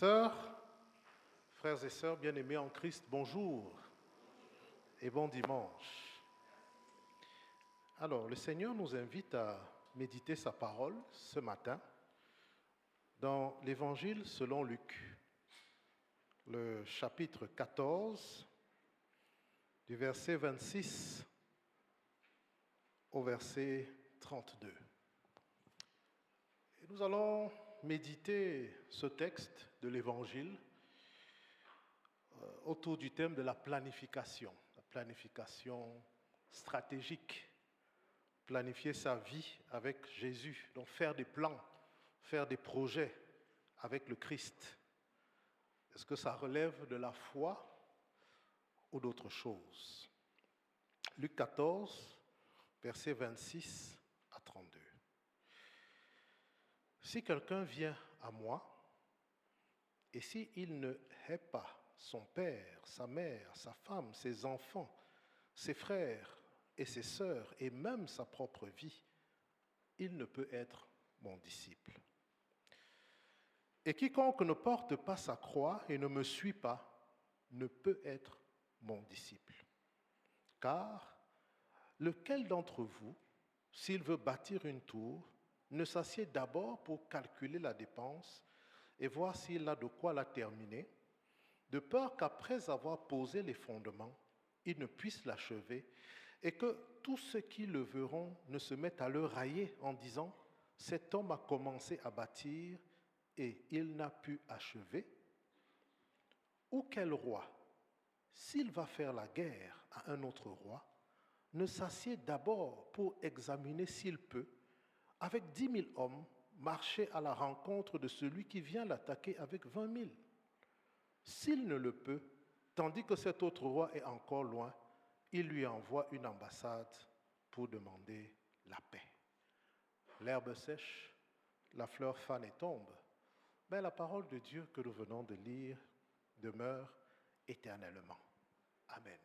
Sœurs, frères et sœurs bien-aimés en Christ, bonjour et bon dimanche. Alors, le Seigneur nous invite à méditer sa parole ce matin dans l'Évangile selon Luc, le chapitre 14, du verset 26 au verset 32. Et nous allons méditer ce texte de l'Évangile autour du thème de la planification stratégique, planifier sa vie avec Jésus, donc faire des plans, faire des projets avec le Christ. Est-ce que ça relève de la foi ou d'autre chose? Luc 14, versets 26 à 32. Si quelqu'un vient à moi, et s'il ne hait pas son père, sa mère, sa femme, ses enfants, ses frères et ses sœurs, et même sa propre vie, il ne peut être mon disciple. Et quiconque ne porte pas sa croix et ne me suit pas, ne peut être mon disciple. Car lequel d'entre vous, s'il veut bâtir une tour, ne s'assied d'abord pour calculer la dépense et voir s'il a de quoi la terminer, de peur qu'après avoir posé les fondements, il ne puisse l'achever et que tous ceux qui le verront ne se mettent à le railler en disant « Cet homme a commencé à bâtir et il n'a pu achever ». Ou quel roi, s'il va faire la guerre à un autre roi, ne s'assied d'abord pour examiner s'il peut, avec 10 000 hommes, marcher à la rencontre de celui qui vient l'attaquer avec 20 000. S'il ne le peut, tandis que cet autre roi est encore loin, il lui envoie une ambassade pour demander la paix. L'herbe sèche, la fleur fane et tombe, mais la parole de Dieu que nous venons de lire demeure éternellement. Amen.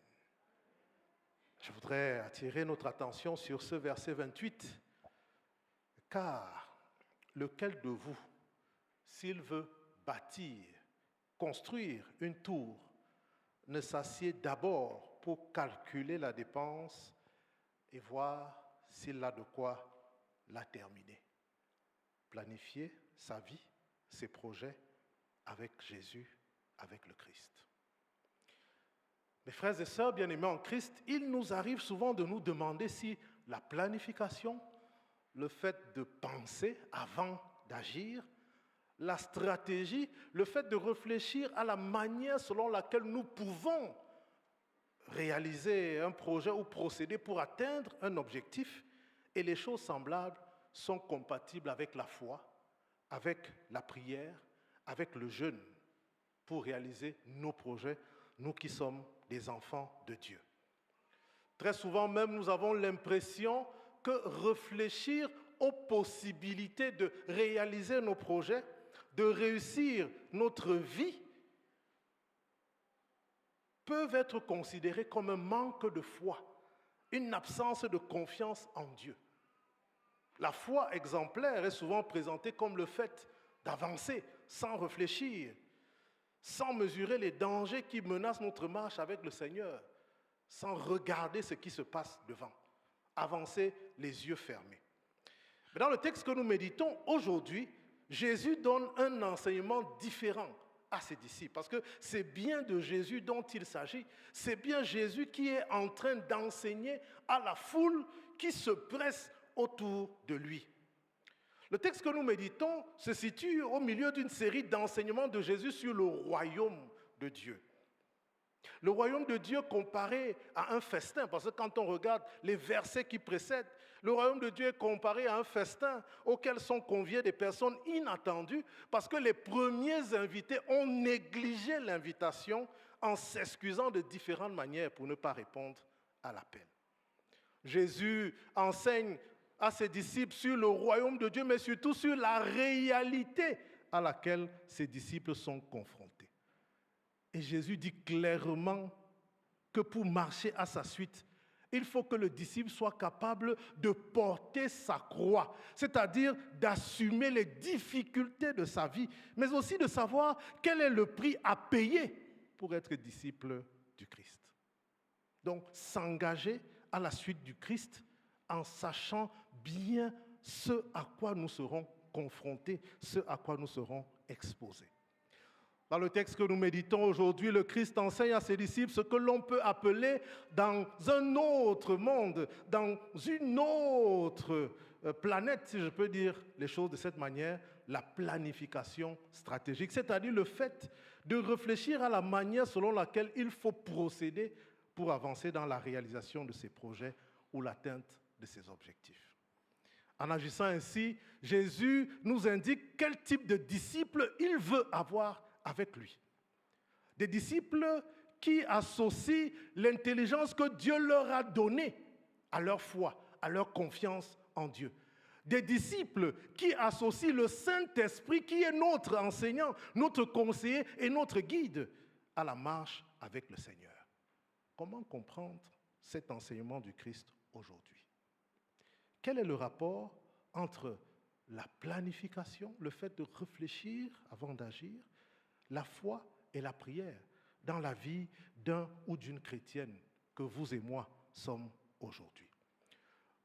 Je voudrais attirer notre attention sur ce verset 28. Car lequel de vous, s'il veut bâtir, construire une tour, ne s'assied d'abord pour calculer la dépense et voir s'il a de quoi la terminer. Planifier sa vie, ses projets avec Jésus, avec le Christ. Mes frères et sœurs bien-aimés en Christ, il nous arrive souvent de nous demander si la planification, le fait de penser avant d'agir, la stratégie, le fait de réfléchir à la manière selon laquelle nous pouvons réaliser un projet ou procéder pour atteindre un objectif, et les choses semblables sont compatibles avec la foi, avec la prière, avec le jeûne, pour réaliser nos projets, nous qui sommes des enfants de Dieu. Très souvent même, nous avons l'impression que réfléchir aux possibilités de réaliser nos projets, de réussir notre vie, peuvent être considérés comme un manque de foi, une absence de confiance en Dieu. La foi exemplaire est souvent présentée comme le fait d'avancer sans réfléchir, sans mesurer les dangers qui menacent notre marche avec le Seigneur, sans regarder ce qui se passe devant. Avancer les yeux fermés. Mais dans le texte que nous méditons aujourd'hui, Jésus donne un enseignement différent à ses disciples, parce que c'est bien de Jésus dont il s'agit, c'est bien Jésus qui est en train d'enseigner à la foule qui se presse autour de lui. Le texte que nous méditons se situe au milieu d'une série d'enseignements de Jésus sur le royaume de Dieu. Le royaume de Dieu comparé à un festin, parce que quand on regarde les versets qui précèdent, le royaume de Dieu est comparé à un festin auquel sont conviées des personnes inattendues, parce que les premiers invités ont négligé l'invitation en s'excusant de différentes manières pour ne pas répondre à l'appel. Jésus enseigne à ses disciples sur le royaume de Dieu, mais surtout sur la réalité à laquelle ses disciples sont confrontés. Et Jésus dit clairement que pour marcher à sa suite, il faut que le disciple soit capable de porter sa croix, c'est-à-dire d'assumer les difficultés de sa vie, mais aussi de savoir quel est le prix à payer pour être disciple du Christ. Donc, s'engager à la suite du Christ en sachant bien ce à quoi nous serons confrontés, ce à quoi nous serons exposés. Dans le texte que nous méditons aujourd'hui, le Christ enseigne à ses disciples ce que l'on peut appeler dans un autre monde, dans une autre planète, si je peux dire les choses de cette manière, la planification stratégique, c'est-à-dire le fait de réfléchir à la manière selon laquelle il faut procéder pour avancer dans la réalisation de ses projets ou l'atteinte de ses objectifs. En agissant ainsi, Jésus nous indique quel type de disciple il veut avoir avec lui. Des disciples qui associent l'intelligence que Dieu leur a donnée à leur foi, à leur confiance en Dieu. Des disciples qui associent le Saint-Esprit qui est notre enseignant, notre conseiller et notre guide à la marche avec le Seigneur. Comment comprendre cet enseignement du Christ aujourd'hui? Quel est le rapport entre la planification, le fait de réfléchir avant d'agir, la foi et la prière dans la vie d'un ou d'une chrétienne que vous et moi sommes aujourd'hui?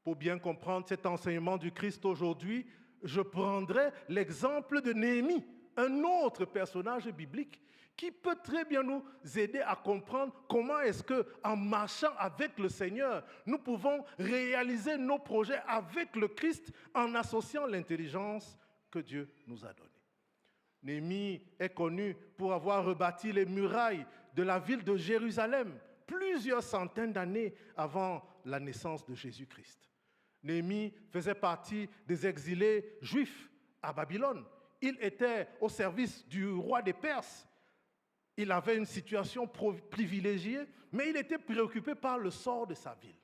Pour bien comprendre cet enseignement du Christ aujourd'hui, je prendrai l'exemple de Néhémie, un autre personnage biblique qui peut très bien nous aider à comprendre comment est-ce qu'en marchant avec le Seigneur, nous pouvons réaliser nos projets avec le Christ en associant l'intelligence que Dieu nous a donnée. Néhémie est connu pour avoir rebâti les murailles de la ville de Jérusalem plusieurs centaines d'années avant la naissance de Jésus-Christ. Néhémie faisait partie des exilés juifs à Babylone. Il était au service du roi des Perses. Il avait une situation privilégiée, mais il était préoccupé par le sort de sa ville.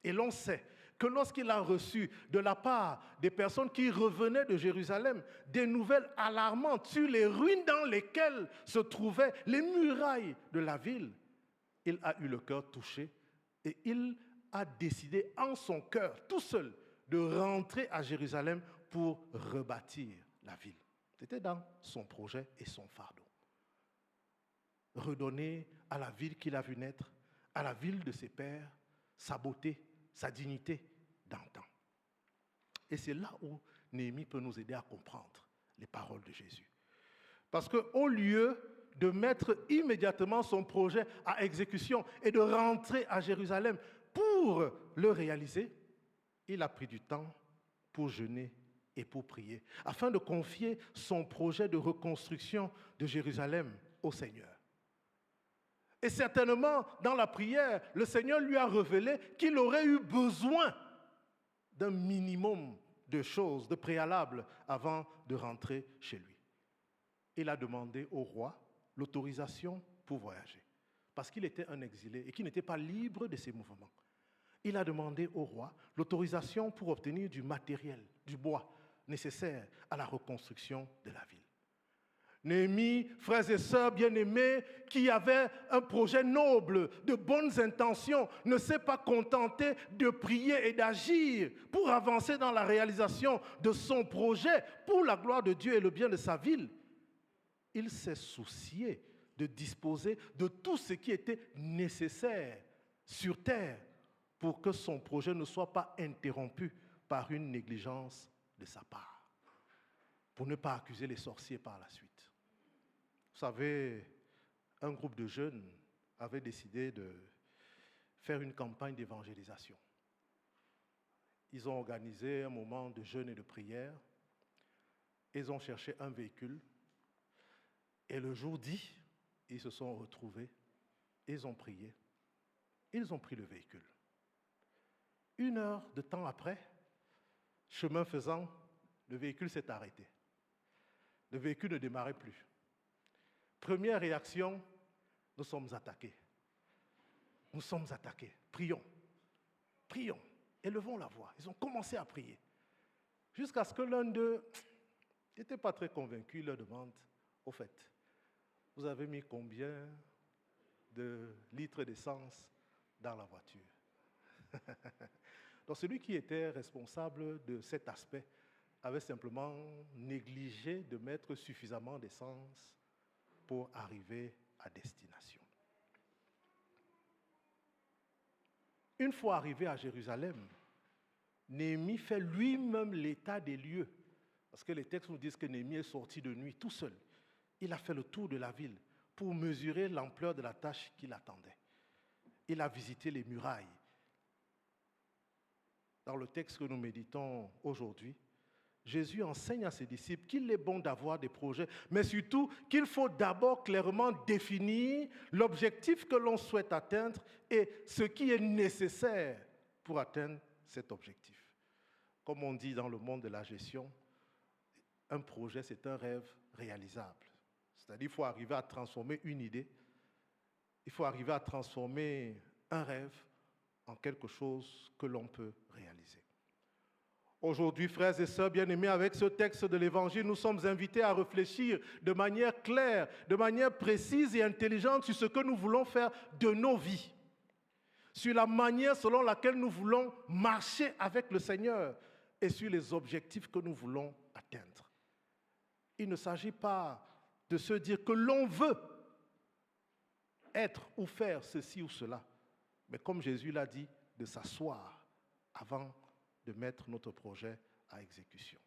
Et l'on sait que lorsqu'il a reçu de la part des personnes qui revenaient de Jérusalem des nouvelles alarmantes sur les ruines dans lesquelles se trouvaient les murailles de la ville, il a eu le cœur touché et il a décidé en son cœur, tout seul, de rentrer à Jérusalem pour rebâtir la ville. C'était dans son projet et son fardeau. Redonner à la ville qu'il a vue naître, à la ville de ses pères, sa beauté, sa dignité d'antan. Et c'est là où Néhémie peut nous aider à comprendre les paroles de Jésus. Parce qu'au lieu de mettre immédiatement son projet à exécution et de rentrer à Jérusalem pour le réaliser, il a pris du temps pour jeûner et pour prier, afin de confier son projet de reconstruction de Jérusalem au Seigneur. Et certainement, dans la prière, le Seigneur lui a révélé qu'il aurait eu besoin d'un minimum de choses, de préalables, avant de rentrer chez lui. Il a demandé au roi l'autorisation pour voyager, parce qu'il était un exilé et qu'il n'était pas libre de ses mouvements. Il a demandé au roi l'autorisation pour obtenir du matériel, du bois, nécessaire à la reconstruction de la ville. Néhémie, frères et sœurs bien-aimés, qui avait un projet noble, de bonnes intentions, ne s'est pas contenté de prier et d'agir pour avancer dans la réalisation de son projet pour la gloire de Dieu et le bien de sa ville. Il s'est soucié de disposer de tout ce qui était nécessaire sur terre pour que son projet ne soit pas interrompu par une négligence de sa part, pour ne pas accuser les sorciers par la suite. Vous savez, un groupe de jeunes avait décidé de faire une campagne d'évangélisation. Ils ont organisé un moment de jeûne et de prière. Ils ont cherché un véhicule. Et le jour dit, ils se sont retrouvés. Ils ont prié. Ils ont pris le véhicule. 1 heure de temps après, chemin faisant, le véhicule s'est arrêté. Le véhicule ne démarrait plus. Première réaction, nous sommes attaqués. Nous sommes attaqués. Prions. Prions. Élevons la voix. Ils ont commencé à prier. Jusqu'à ce que l'un d'eux n'était pas très convaincu. Il leur demande, au fait, vous avez mis combien de litres d'essence dans la voiture? Donc celui qui était responsable de cet aspect avait simplement négligé de mettre suffisamment d'essence pour arriver à destination. Une fois arrivé à Jérusalem, Néhémie fait lui-même l'état des lieux. Parce que les textes nous disent que Néhémie est sorti de nuit tout seul. Il a fait le tour de la ville pour mesurer l'ampleur de la tâche qui l'attendait. Il a visité les murailles. Dans le texte que nous méditons aujourd'hui, Jésus enseigne à ses disciples qu'il est bon d'avoir des projets, mais surtout qu'il faut d'abord clairement définir l'objectif que l'on souhaite atteindre et ce qui est nécessaire pour atteindre cet objectif. Comme on dit dans le monde de la gestion, un projet, c'est un rêve réalisable. C'est-à-dire qu'il faut arriver à transformer une idée, il faut arriver à transformer un rêve en quelque chose que l'on peut réaliser. Aujourd'hui, frères et sœurs bien-aimés, avec ce texte de l'Évangile, nous sommes invités à réfléchir de manière claire, de manière précise et intelligente sur ce que nous voulons faire de nos vies, sur la manière selon laquelle nous voulons marcher avec le Seigneur et sur les objectifs que nous voulons atteindre. Il ne s'agit pas de se dire que l'on veut être ou faire ceci ou cela, mais comme Jésus l'a dit, de s'asseoir avant de mettre notre projet à exécution.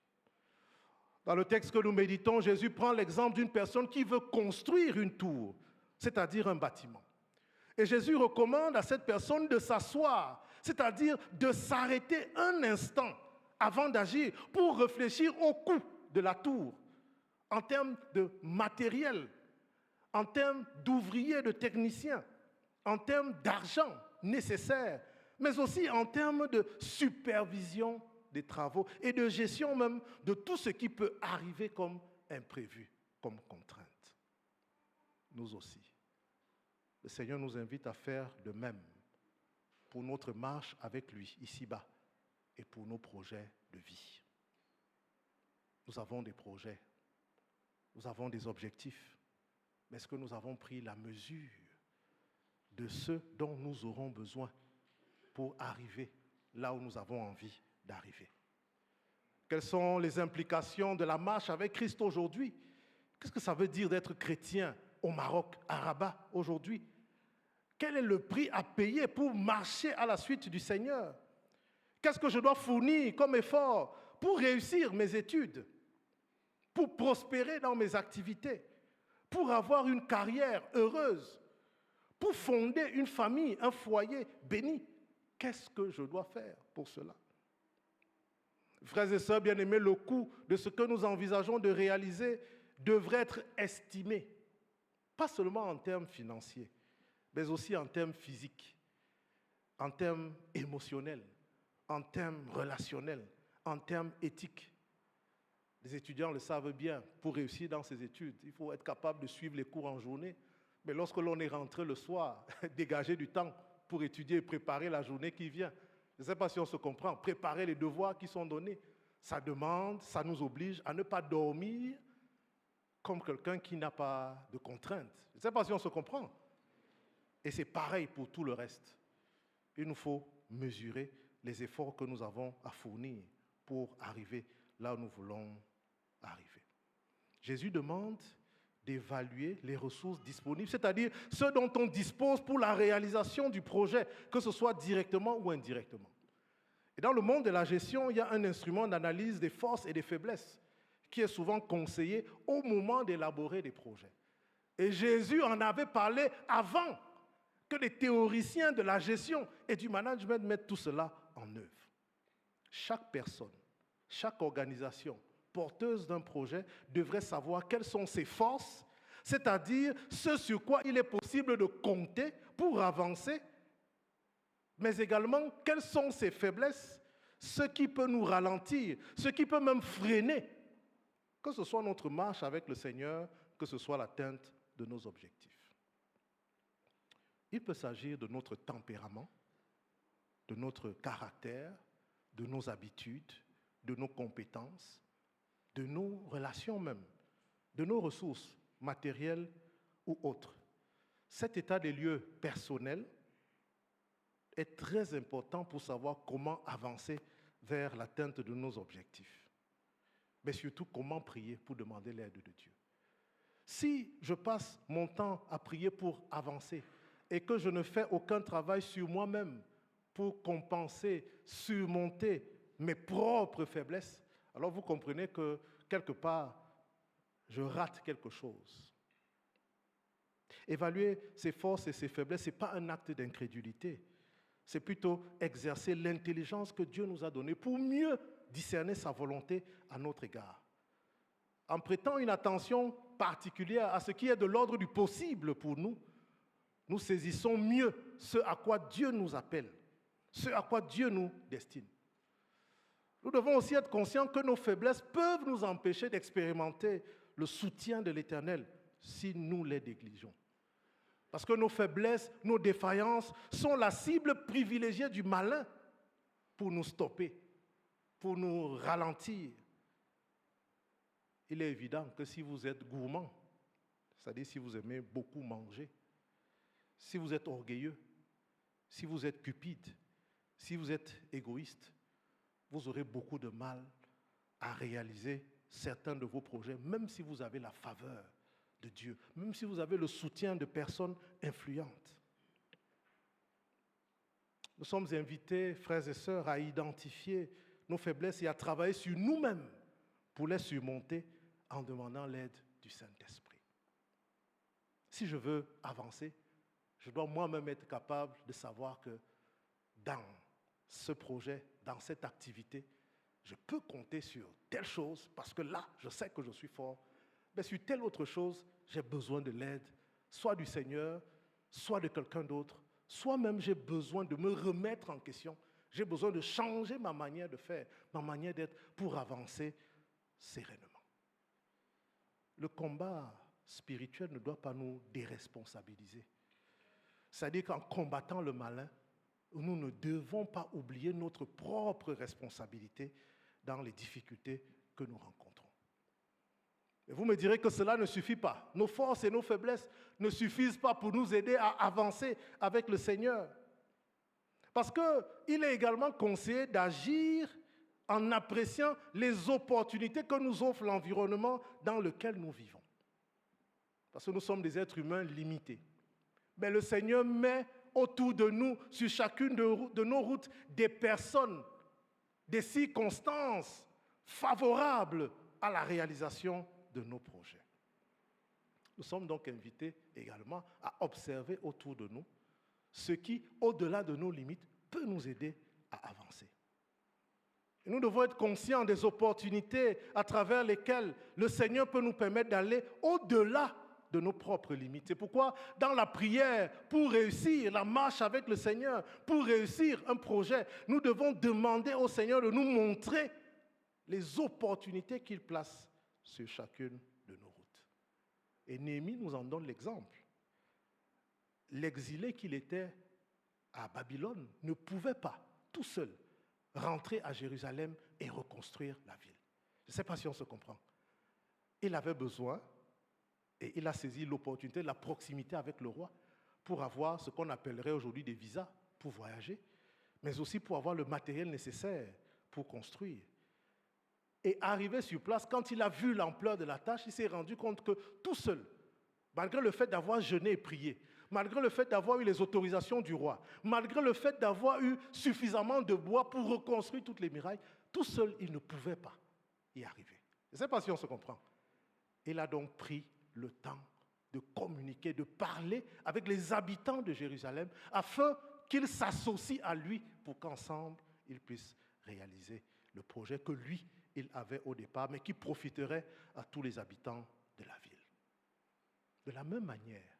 Dans le texte que nous méditons, Jésus prend l'exemple d'une personne qui veut construire une tour, c'est-à-dire un bâtiment. Et Jésus recommande à cette personne de s'asseoir, c'est-à-dire de s'arrêter un instant avant d'agir pour réfléchir au coût de la tour, en termes de matériel, en termes d'ouvriers, de techniciens, en termes d'argent nécessaire, mais aussi en termes de supervision des travaux et de gestion même de tout ce qui peut arriver comme imprévu, comme contrainte. Nous aussi. Le Seigneur nous invite à faire de même pour notre marche avec lui, ici-bas, et pour nos projets de vie. Nous avons des projets, nous avons des objectifs, mais est-ce que nous avons pris la mesure de ce dont nous aurons besoin pour arriver là où nous avons envie d'arriver? Quelles sont les implications de la marche avec Christ aujourd'hui? Qu'est-ce que ça veut dire d'être chrétien au Maroc, à Rabat aujourd'hui? Quel est le prix à payer pour marcher à la suite du Seigneur? Qu'est-ce que je dois fournir comme effort pour réussir mes études, pour prospérer dans mes activités, pour avoir une carrière heureuse, pour fonder une famille, un foyer béni? Qu'est-ce que je dois faire pour cela? Frères et sœurs bien-aimés, le coût de ce que nous envisageons de réaliser devrait être estimé, pas seulement en termes financiers, mais aussi en termes physiques, en termes émotionnels, en termes relationnels, en termes éthiques. Les étudiants le savent bien, pour réussir dans ces études, il faut être capable de suivre les cours en journée, mais lorsque l'on est rentré le soir, dégager du temps pour étudier et préparer la journée qui vient. Je ne sais pas si on se comprend. Préparer les devoirs qui sont donnés, ça demande, ça nous oblige à ne pas dormir comme quelqu'un qui n'a pas de contraintes. Je ne sais pas si on se comprend. Et c'est pareil pour tout le reste. Il nous faut mesurer les efforts que nous avons à fournir pour arriver là où nous voulons arriver. Jésus demande d'évaluer les ressources disponibles, c'est-à-dire ce dont on dispose pour la réalisation du projet, que ce soit directement ou indirectement. Et dans le monde de la gestion, il y a un instrument d'analyse des forces et des faiblesses qui est souvent conseillé au moment d'élaborer des projets. Et Jésus en avait parlé avant que les théoriciens de la gestion et du management mettent tout cela en œuvre. Chaque personne, chaque organisation porteuse d'un projet devrait savoir quelles sont ses forces, c'est-à-dire ce sur quoi il est possible de compter pour avancer, mais également quelles sont ses faiblesses, ce qui peut nous ralentir, ce qui peut même freiner, que ce soit notre marche avec le Seigneur, que ce soit l'atteinte de nos objectifs. Il peut s'agir de notre tempérament, de notre caractère, de nos habitudes, de nos compétences, de nos relations même, de nos ressources matérielles ou autres. Cet état des lieux personnel est très important pour savoir comment avancer vers l'atteinte de nos objectifs. Mais surtout, comment prier pour demander l'aide de Dieu. Si je passe mon temps à prier pour avancer et que je ne fais aucun travail sur moi-même pour compenser, surmonter mes propres faiblesses, alors vous comprenez que quelque part, je rate quelque chose. Évaluer ses forces et ses faiblesses, ce n'est pas un acte d'incrédulité. C'est plutôt exercer l'intelligence que Dieu nous a donnée pour mieux discerner sa volonté à notre égard. En prêtant une attention particulière à ce qui est de l'ordre du possible pour nous, nous saisissons mieux ce à quoi Dieu nous appelle, ce à quoi Dieu nous destine. Nous devons aussi être conscients que nos faiblesses peuvent nous empêcher d'expérimenter le soutien de l'Éternel si nous les négligeons. Parce que nos faiblesses, nos défaillances sont la cible privilégiée du malin pour nous stopper, pour nous ralentir. Il est évident que si vous êtes gourmand, c'est-à-dire si vous aimez beaucoup manger, si vous êtes orgueilleux, si vous êtes cupide, si vous êtes égoïste, vous aurez beaucoup de mal à réaliser certains de vos projets, même si vous avez la faveur de Dieu, même si vous avez le soutien de personnes influentes. Nous sommes invités, frères et sœurs, à identifier nos faiblesses et à travailler sur nous-mêmes pour les surmonter en demandant l'aide du Saint-Esprit. Si je veux avancer, je dois moi-même être capable de savoir que dans ce projet, dans cette activité, je peux compter sur telle chose parce que là, je sais que je suis fort. Mais sur telle autre chose, j'ai besoin de l'aide, soit du Seigneur, soit de quelqu'un d'autre, soit même j'ai besoin de me remettre en question. J'ai besoin de changer ma manière de faire, ma manière d'être pour avancer sereinement. Le combat spirituel ne doit pas nous déresponsabiliser. C'est-à-dire qu'en combattant le malin, nous ne devons pas oublier notre propre responsabilité dans les difficultés que nous rencontrons. Et vous me direz que cela ne suffit pas. Nos forces et nos faiblesses ne suffisent pas pour nous aider à avancer avec le Seigneur. Parce qu'il est également conseillé d'agir en appréciant les opportunités que nous offre l'environnement dans lequel nous vivons. Parce que nous sommes des êtres humains limités. Mais le Seigneur met autour de nous, sur chacune de nos routes, des personnes, des circonstances favorables à la réalisation de nos projets. Nous sommes donc invités également à observer autour de nous ce qui, au-delà de nos limites, peut nous aider à avancer. Et nous devons être conscients des opportunités à travers lesquelles le Seigneur peut nous permettre d'aller au-delà de nos propres limites. C'est pourquoi, dans la prière, pour réussir la marche avec le Seigneur, pour réussir un projet, nous devons demander au Seigneur de nous montrer les opportunités qu'il place sur chacune de nos routes. Et Néhémie nous en donne l'exemple. L'exilé qu'il était à Babylone ne pouvait pas, tout seul, rentrer à Jérusalem et reconstruire la ville. Je ne sais pas si on se comprend. Il avait besoin, et il a saisi l'opportunité, la proximité avec le roi, pour avoir ce qu'on appellerait aujourd'hui des visas pour voyager, mais aussi pour avoir le matériel nécessaire pour construire. Et arrivé sur place, quand il a vu l'ampleur de la tâche, il s'est rendu compte que tout seul, malgré le fait d'avoir jeûné et prié, malgré le fait d'avoir eu les autorisations du roi, malgré le fait d'avoir eu suffisamment de bois pour reconstruire toutes les murailles, tout seul, il ne pouvait pas y arriver. Je ne sais pas si on se comprend. Il a donc pris le temps de communiquer, de parler avec les habitants de Jérusalem afin qu'ils s'associent à lui pour qu'ensemble, ils puissent réaliser le projet que lui, il avait au départ, mais qui profiterait à tous les habitants de la ville. De la même manière,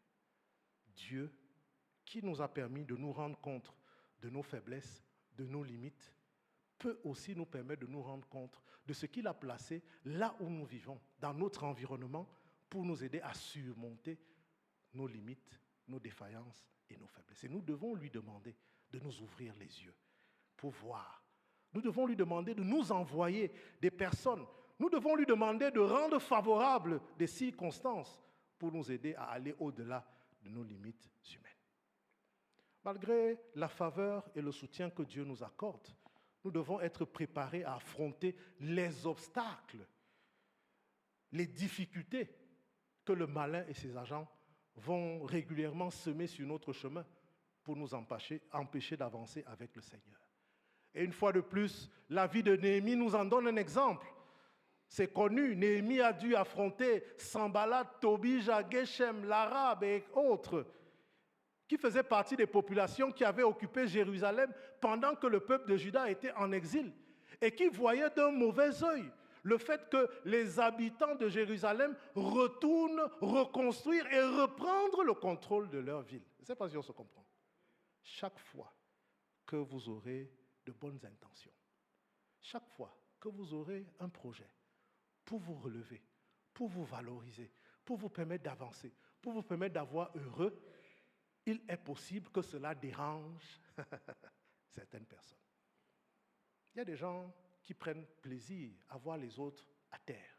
Dieu, qui nous a permis de nous rendre compte de nos faiblesses, de nos limites, peut aussi nous permettre de nous rendre compte de ce qu'il a placé là où nous vivons, dans notre environnement, pour nous aider à surmonter nos limites, nos défaillances et nos faiblesses. Et nous devons lui demander de nous ouvrir les yeux pour voir. Nous devons lui demander de nous envoyer des personnes. Nous devons lui demander de rendre favorables des circonstances pour nous aider à aller au-delà de nos limites humaines. Malgré la faveur et le soutien que Dieu nous accorde, nous devons être préparés à affronter les obstacles, les difficultés que le malin et ses agents vont régulièrement semer sur notre chemin pour nous empêcher d'avancer avec le Seigneur. Et une fois de plus, la vie de Néhémie nous en donne un exemple. C'est connu, Néhémie a dû affronter Sanballat, Tobija, Geshem, l'Arabe et autres, qui faisaient partie des populations qui avaient occupé Jérusalem pendant que le peuple de Juda était en exil et qui voyaient d'un mauvais œil le fait que les habitants de Jérusalem retournent reconstruire et reprendre le contrôle de leur ville. Je ne sais pas si on se comprend. Chaque fois que vous aurez de bonnes intentions, chaque fois que vous aurez un projet pour vous relever, pour vous valoriser, pour vous permettre d'avancer, pour vous permettre d'avoir heureux, il est possible que cela dérange certaines personnes. Il y a des gens qui prennent plaisir à voir les autres à terre.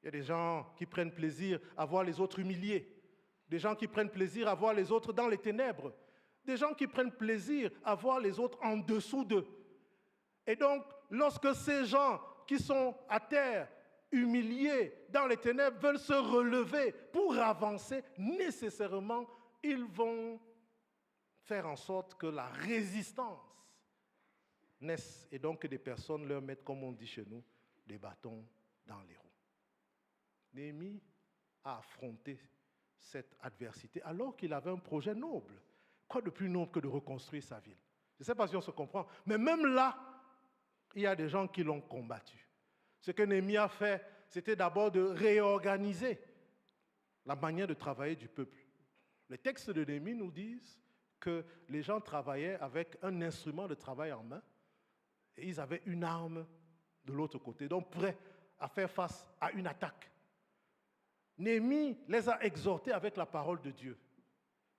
Il y a des gens qui prennent plaisir à voir les autres humiliés. Des gens qui prennent plaisir à voir les autres dans les ténèbres. Des gens qui prennent plaisir à voir les autres en dessous d'eux. Et donc, lorsque ces gens qui sont à terre, humiliés dans les ténèbres, veulent se relever pour avancer, nécessairement, ils vont faire en sorte que la résistance naisse et donc que des personnes leur mettent, comme on dit chez nous, des bâtons dans les roues. Néhémie a affronté cette adversité alors qu'il avait un projet noble. Quoi de plus noble que de reconstruire sa ville? Je ne sais pas si on se comprend, mais même là, il y a des gens qui l'ont combattu. Ce que Néhémie a fait, c'était d'abord de réorganiser la manière de travailler du peuple. Les textes de Néhémie nous disent que les gens travaillaient avec un instrument de travail en main et ils avaient une arme de l'autre côté, donc prêts à faire face à une attaque. Néhémie les a exhortés avec la parole de Dieu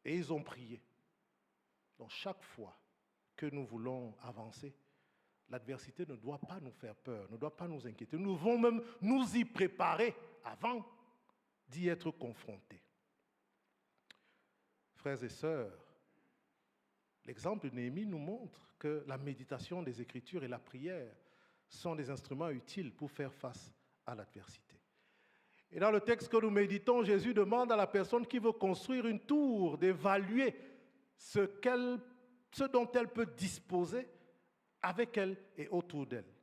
et ils ont prié. Donc chaque fois que nous voulons avancer, l'adversité ne doit pas nous faire peur, ne doit pas nous inquiéter. Nous devons même nous y préparer avant d'y être confrontés. Frères et sœurs, l'exemple de Néhémie nous montre que la méditation des Écritures et la prière sont des instruments utiles pour faire face à l'adversité. Et dans le texte que nous méditons, Jésus demande à la personne qui veut construire une tour d'évaluer ce dont elle peut disposer avec elle et autour d'elle.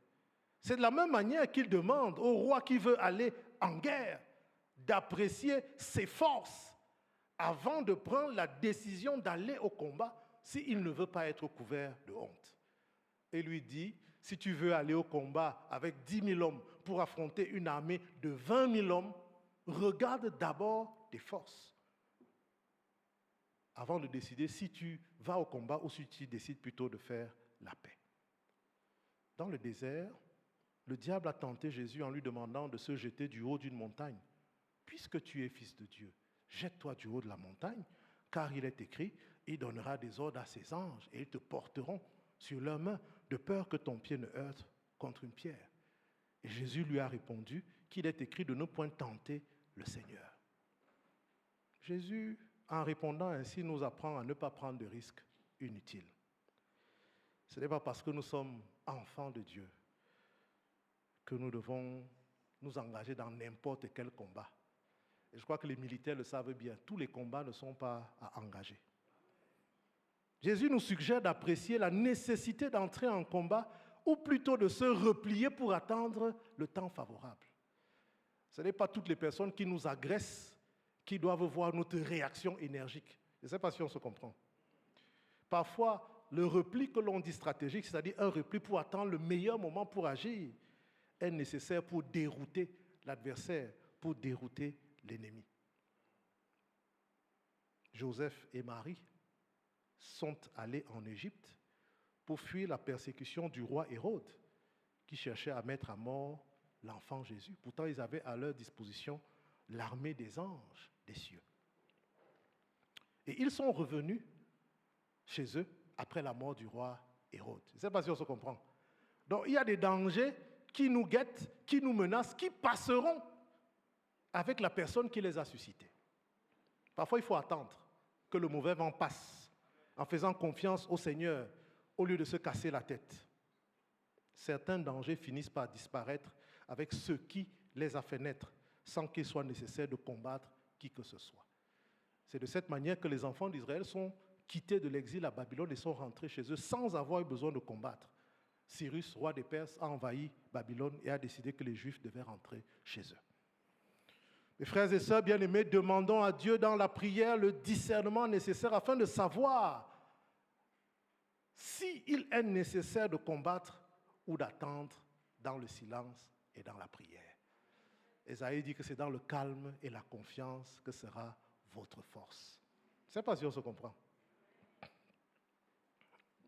C'est de la même manière qu'il demande au roi qui veut aller en guerre d'apprécier ses forces avant de prendre la décision d'aller au combat s'il ne veut pas être couvert de honte. Et lui dit, si tu veux aller au combat avec 10 000 hommes pour affronter une armée de 20 000 hommes, regarde d'abord tes forces avant de décider si tu vas au combat ou si tu décides plutôt de faire la paix. Dans le désert, le diable a tenté Jésus en lui demandant de se jeter du haut d'une montagne. Puisque tu es fils de Dieu, jette-toi du haut de la montagne, car il est écrit, il donnera des ordres à ses anges et ils te porteront sur leurs mains, de peur que ton pied ne heurte contre une pierre. Et Jésus lui a répondu qu'il est écrit de ne point tenter le Seigneur. Jésus, en répondant ainsi, nous apprend à ne pas prendre de risques inutiles. Ce n'est pas parce que nous sommes enfants de Dieu que nous devons nous engager dans n'importe quel combat. Et je crois que les militaires le savent bien, tous les combats ne sont pas à engager. Jésus nous suggère d'apprécier la nécessité d'entrer en combat ou plutôt de se replier pour attendre le temps favorable. Ce n'est pas toutes les personnes qui nous agressent qui doivent voir notre réaction énergique. Je ne sais pas si on se comprend. Parfois, le repli que l'on dit stratégique, c'est-à-dire un repli pour attendre le meilleur moment pour agir, est nécessaire pour dérouter l'adversaire, pour dérouter l'ennemi. Joseph et Marie sont allés en Égypte pour fuir la persécution du roi Hérode, qui cherchait à mettre à mort l'enfant Jésus. Pourtant, ils avaient à leur disposition l'armée des anges des cieux. Et ils sont revenus chez eux après la mort du roi Hérode. Je ne sais pas si on se comprend. Donc, il y a des dangers qui nous guettent, qui nous menacent, qui passeront avec la personne qui les a suscités. Parfois, il faut attendre que le mauvais vent passe. en faisant confiance au Seigneur au lieu de se casser la tête. Certains dangers finissent par disparaître avec ce qui les a fait naître, sans qu'il soit nécessaire de combattre qui que ce soit. C'est de cette manière que les enfants d'Israël sont quittés de l'exil à Babylone et sont rentrés chez eux sans avoir eu besoin de combattre. Cyrus, roi des Perses, a envahi Babylone et a décidé que les Juifs devaient rentrer chez eux. Mes frères et sœurs bien-aimés, demandons à Dieu dans la prière le discernement nécessaire afin de savoir s'il est nécessaire de combattre ou d'attendre dans le silence et dans la prière. Ésaïe dit que c'est dans le calme et la confiance que sera votre force. Je ne sais pas si on se comprend.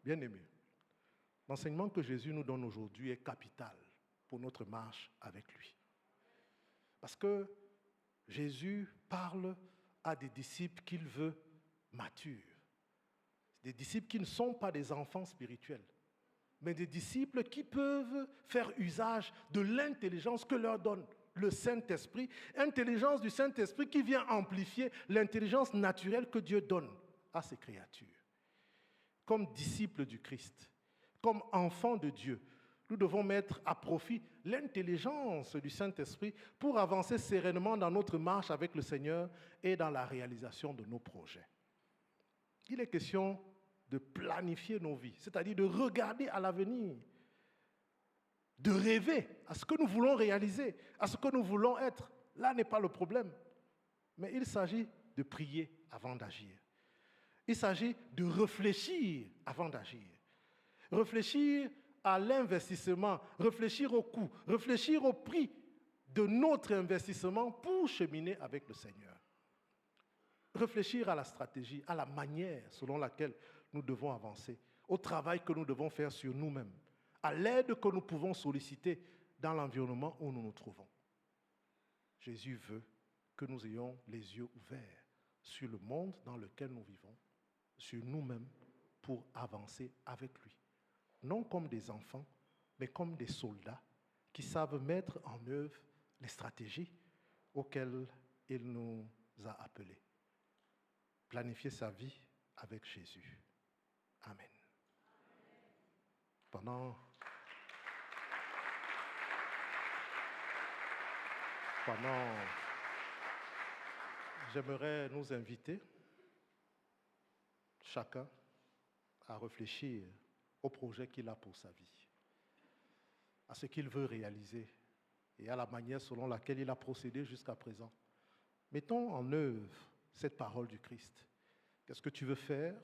Bien-aimés, l'enseignement que Jésus nous donne aujourd'hui est capital pour notre marche avec lui. Parce que Jésus parle à des disciples qu'il veut matures. Des disciples qui ne sont pas des enfants spirituels, mais des disciples qui peuvent faire usage de l'intelligence que leur donne le Saint-Esprit, intelligence du Saint-Esprit qui vient amplifier l'intelligence naturelle que Dieu donne à ses créatures. Comme disciples du Christ, comme enfants de Dieu, nous devons mettre à profit l'intelligence du Saint-Esprit pour avancer sereinement dans notre marche avec le Seigneur et dans la réalisation de nos projets. Il est question de planifier nos vies, c'est-à-dire de regarder à l'avenir, de rêver à ce que nous voulons réaliser, à ce que nous voulons être. Là n'est pas le problème. Mais il s'agit de prier avant d'agir. Il s'agit de réfléchir avant d'agir. Réfléchir à l'investissement, réfléchir au coût, réfléchir au prix de notre investissement pour cheminer avec le Seigneur. Réfléchir à la stratégie, à la manière selon laquelle nous devons avancer, au travail que nous devons faire sur nous-mêmes, à l'aide que nous pouvons solliciter dans l'environnement où nous nous trouvons. Jésus veut que nous ayons les yeux ouverts sur le monde dans lequel nous vivons, sur nous-mêmes, pour avancer avec lui. Non comme des enfants, mais comme des soldats qui savent mettre en œuvre les stratégies auxquelles il nous a appelés. Planifier sa vie avec Jésus. Amen. J'aimerais nous inviter, chacun, à réfléchir au projet qu'il a pour sa vie, à ce qu'il veut réaliser et à la manière selon laquelle il a procédé jusqu'à présent. Mettons en œuvre cette parole du Christ. Qu'est-ce que tu veux faire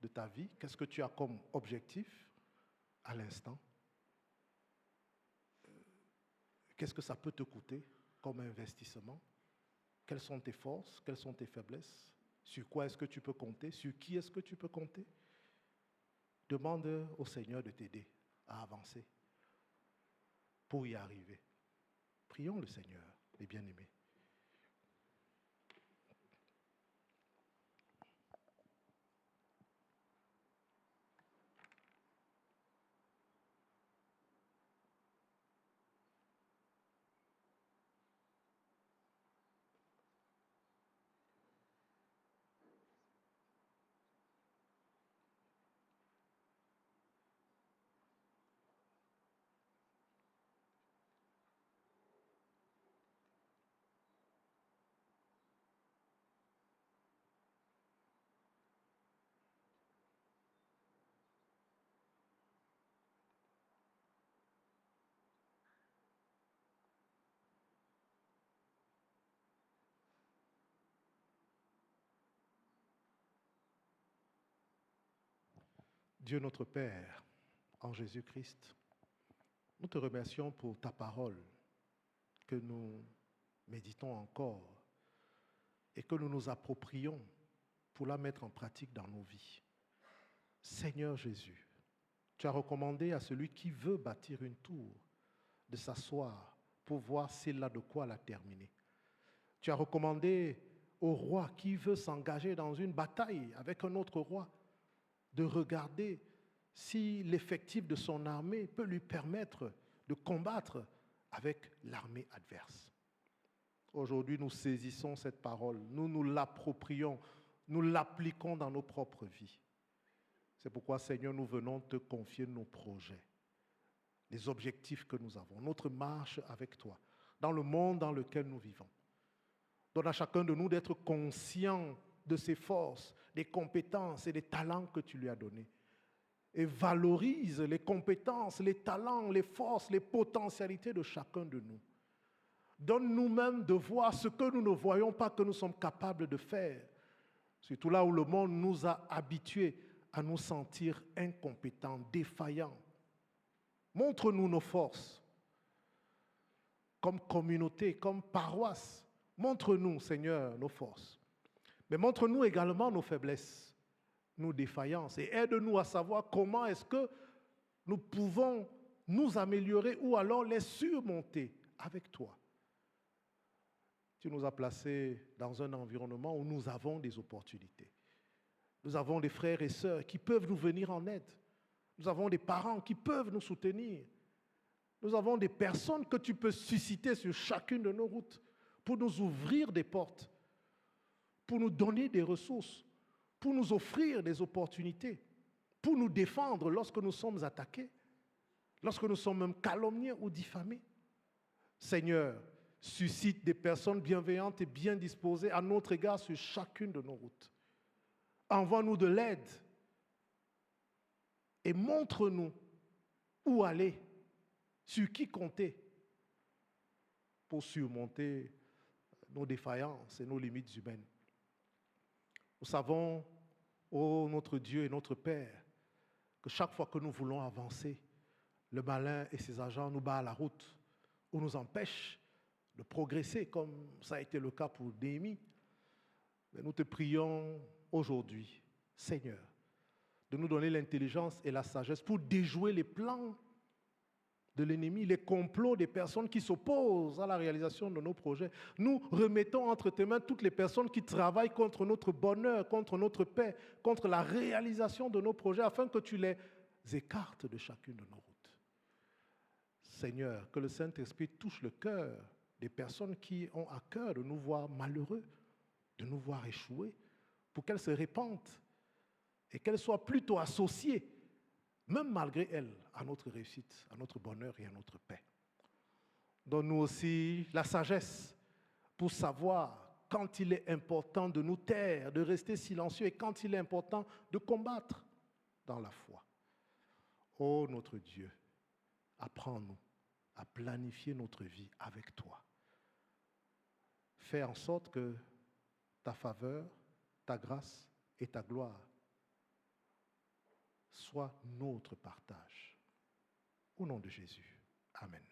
de ta vie? Qu'est-ce que tu as comme objectif à l'instant? Qu'est-ce que ça peut te coûter comme investissement? Quelles sont tes forces? Quelles sont tes faiblesses? Sur quoi est-ce que tu peux compter? Sur qui est-ce que tu peux compter? Demande au Seigneur de t'aider à avancer pour y arriver. Prions le Seigneur, les bien-aimés. Dieu notre Père, en Jésus-Christ, nous te remercions pour ta parole que nous méditons encore et que nous nous approprions pour la mettre en pratique dans nos vies. Seigneur Jésus, tu as recommandé à celui qui veut bâtir une tour de s'asseoir pour voir s'il a de quoi la terminer. Tu as recommandé au roi qui veut s'engager dans une bataille avec un autre roi de regarder si l'effectif de son armée peut lui permettre de combattre avec l'armée adverse. Aujourd'hui, nous saisissons cette parole, nous nous l'approprions, nous l'appliquons dans nos propres vies. C'est pourquoi, Seigneur, nous venons te confier nos projets, les objectifs que nous avons, notre marche avec toi, dans le monde dans lequel nous vivons. Donne à chacun de nous d'être conscient de ses forces, des compétences et des talents que tu lui as donnés. Et valorise les compétences, les talents, les forces, les potentialités de chacun de nous. Donne-nous même de voir ce que nous ne voyons pas que nous sommes capables de faire. Surtout là où le monde nous a habitués à nous sentir incompétents, défaillants. Montre-nous nos forces, comme communauté, comme paroisse. Montre-nous, Seigneur, nos forces. Mais montre-nous également nos faiblesses, nos défaillances. Et aide-nous à savoir comment est-ce que nous pouvons nous améliorer ou alors les surmonter avec toi. Tu nous as placés dans un environnement où nous avons des opportunités. Nous avons des frères et sœurs qui peuvent nous venir en aide. Nous avons des parents qui peuvent nous soutenir. Nous avons des personnes que tu peux susciter sur chacune de nos routes pour nous ouvrir des portes, pour nous donner des ressources, pour nous offrir des opportunités, pour nous défendre lorsque nous sommes attaqués, lorsque nous sommes même calomniés ou diffamés. Seigneur, suscite des personnes bienveillantes et bien disposées à notre égard sur chacune de nos routes. Envoie-nous de l'aide et montre-nous où aller, sur qui compter pour surmonter nos défaillances et nos limites humaines. Nous savons, ô notre Dieu et notre Père, que chaque fois que nous voulons avancer, le malin et ses agents nous battent la route ou nous empêchent de progresser, comme ça a été le cas pour Néhémie. Mais nous te prions aujourd'hui, Seigneur, de nous donner l'intelligence et la sagesse pour déjouer les plans de l'ennemi, les complots des personnes qui s'opposent à la réalisation de nos projets. Nous remettons entre tes mains toutes les personnes qui travaillent contre notre bonheur, contre notre paix, contre la réalisation de nos projets, afin que tu les écartes de chacune de nos routes. Seigneur, que le Saint-Esprit touche le cœur des personnes qui ont à cœur de nous voir malheureux, de nous voir échouer, pour qu'elles se répandent et qu'elles soient plutôt associées, même malgré elles, à notre réussite, à notre bonheur et à notre paix. Donne-nous aussi la sagesse pour savoir quand il est important de nous taire, de rester silencieux, et quand il est important de combattre dans la foi. Ô notre Dieu, apprends-nous à planifier notre vie avec toi. Fais en sorte que ta faveur, ta grâce et ta gloire soient notre partage. Au nom de Jésus. Amen.